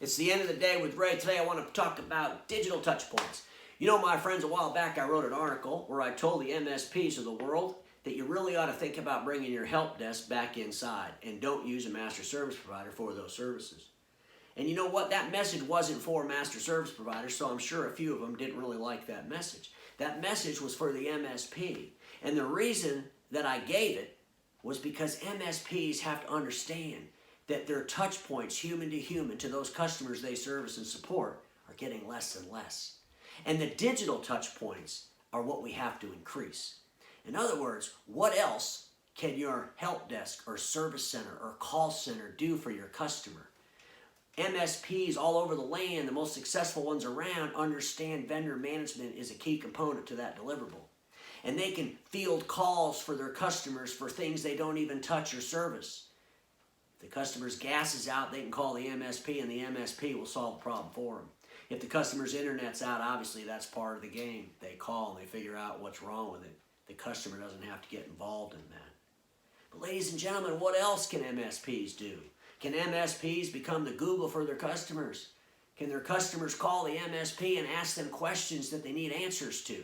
It's the end of the day with Ray. Today I want to talk about digital touch points. You know, my friends, a while back I wrote an article where I told the MSPs of the world that you really ought to think about bringing your help desk back inside and don't use a master service provider for those services. And you know what? That message wasn't for master service providers, so I'm sure a few of them didn't really like that message. That message was for the MSP. And the reason that I gave it was because MSPs have to understand that their touch points, human to human, to those customers they service and support, are getting less and less. And the digital touch points are what we have to increase. In other words, what else can your help desk or service center or call center do for your customer? MSPs all over the land, the most successful ones around, understand vendor management is a key component to that deliverable. And they can field calls for their customers for things they don't even touch or service. If the customer's gas is out, they can call the MSP and the MSP will solve the problem for them. If the customer's internet's out, obviously that's part of the game. They call and they figure out what's wrong with it. The customer doesn't have to get involved in that. But ladies and gentlemen, what else can MSPs do? Can MSPs become the Google for their customers? Can their customers call the MSP and ask them questions that they need answers to?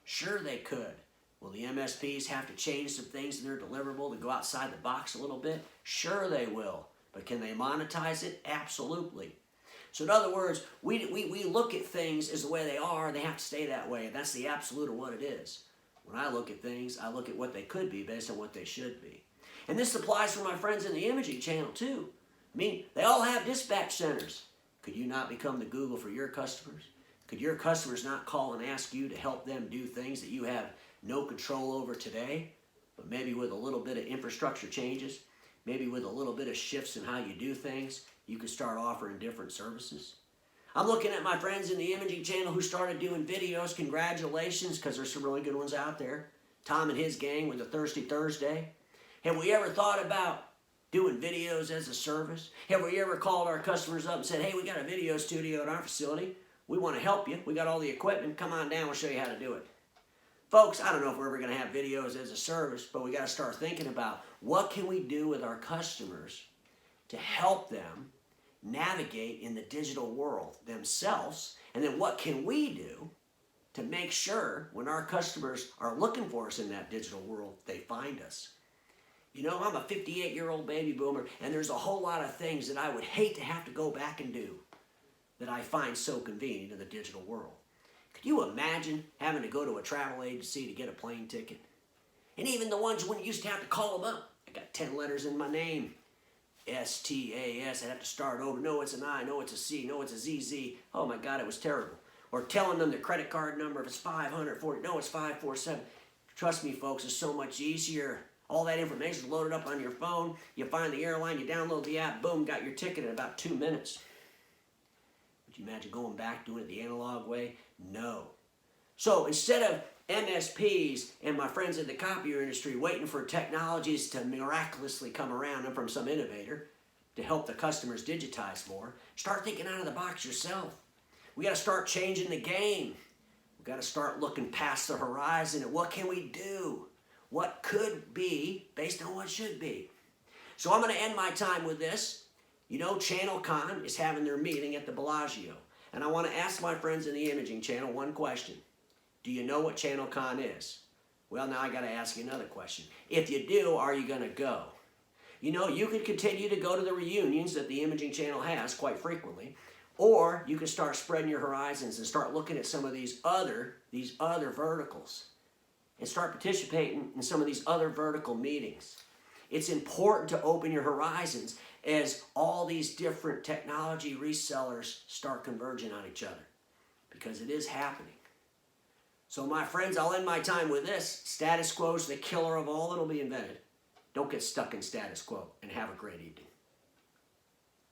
Sure they could. Will the MSPs have to change some things in their deliverable to go outside the box a little bit? Sure they will. But can they monetize it? Absolutely. So in other words, we look at things as the way they are, and they have to stay that way. And that's the absolute of what it is. When I look at things, I look at what they could be based on what they should be. And this applies for my friends in the imaging channel too. I mean, they all have dispatch centers. Could you not become the Google for your customers? Could your customers not call and ask you to help them do things that you have no control over today, but maybe with a little bit of infrastructure changes, maybe with a little bit of shifts in how you do things, you could start offering different services? I'm looking at my friends in the imaging channel who started doing videos. Congratulations, because there's some really good ones out there. Tom and his gang with the Thirsty Thursday. Have we ever thought about doing videos as a service? Have we ever called our customers up and said, hey, we got a video studio at our facility. We want to help you. We got all the equipment. Come on down. We'll show you how to do it. Folks, I don't know if we're ever going to have videos as a service, but we got to start thinking about what can we do with our customers to help them navigate in the digital world themselves, and then what can we do to make sure when our customers are looking for us in that digital world, they find us. You know, I'm a 58-year-old baby boomer, and there's a whole lot of things that I would hate to have to go back and do that I find so convenient in the digital world. Could you imagine having to go to a travel agency to get a plane ticket? And even the ones when you used to have to call them up. I got 10 letters in my name. S-T-A-S, I'd have to start over. No, it's an I. No, it's a C. No, it's a Z-Z. Oh my God, it was terrible. Or telling them the credit card number, if it's 540, no, it's 547. Trust me, folks, it's so much easier. All that information is loaded up on your phone. You find the airline, you download the app, boom, got your ticket in about 2 minutes. Would you imagine going back doing it the analog way? No. So instead of MSPs and my friends in the copier industry waiting for technologies to miraculously come around and from some innovator to help the customers digitize more, start thinking out of the box yourself. We got to start changing the game. We got to start looking past the horizon at what can we do? What could be based on what should be. So I'm going to end my time with this. You know, ChannelCon is having their meeting at the Bellagio. And I want to ask my friends in the imaging channel one question. Do you know what ChannelCon is? Well, now I got to ask you another question. If you do, are you going to go? You know, you could continue to go to the reunions that the imaging channel has quite frequently, or you can start spreading your horizons and start looking at some of these other verticals and start participating in some of these other vertical meetings. It's important to open your horizons as all these different technology resellers start converging on each other, because it is happening. So my friends, I'll end my time with this. Status quo is the killer of all that'll be invented. Don't get stuck in status quo, and have a great evening.